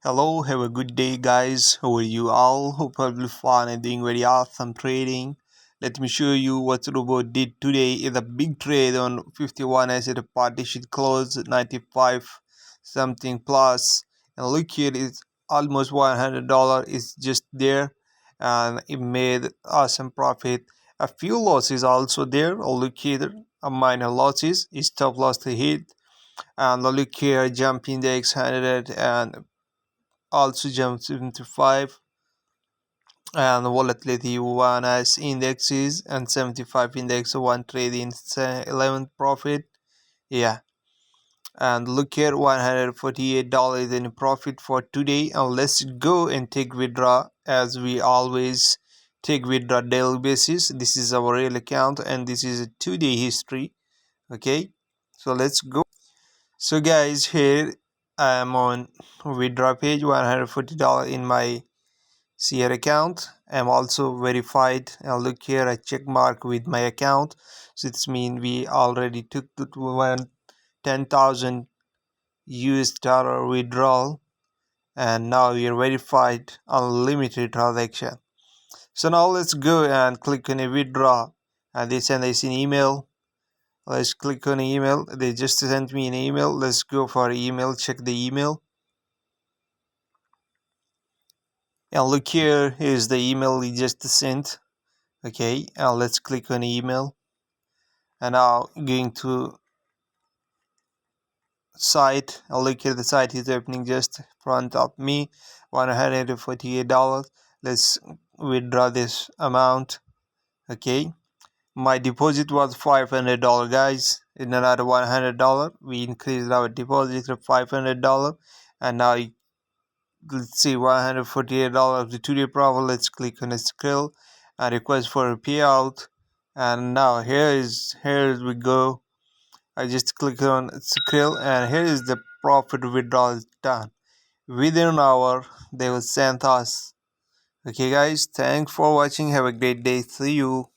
Hello, have a good day, guys. How are you all? Hope you're all fun and doing very awesome trading. Let me show you what Robot did today. Is a big trade on 51 as a partition close 95 something plus. And look here, it's almost $100. It's just there, and it made awesome profit. A few losses also there. Look here, a minor losses. It's stop loss to hit. And look here, jump index 100 and also jumps into 5, and volatility 1 as indexes and 75 index 1 trade in 11th profit. Yeah, and look here, $148 in profit for today. And let's go and take withdraw as we always take withdraw daily basis. This is our real account and this is a 2-day history. Okay, so let's go. So guys, here I am on withdraw page, $140 in my Seer account. I'm also verified, and look here, a check mark with my account, so this means we already took the 10,000 US dollar withdrawal, and now we are verified unlimited transaction. So now let's go and click on a withdraw, and they send us an email. Let's click on email. They just sent me an email. Let's go for email, check the email. And look here, here's the email we just sent. Okay, and let's click on email, and now going to site. And look here, the site is opening just in front of me, $148. Let's withdraw this amount. Okay, my deposit was $500, guys. In another $100 we increased our deposit to $500, and now let's see, $148 the 2-day profit. Let's click on a scroll and request for a payout, and now here we go. I just click on scroll, and here is the profit withdrawal done. Within an hour they will send us. Okay guys, thanks for watching. Have a great day. See you.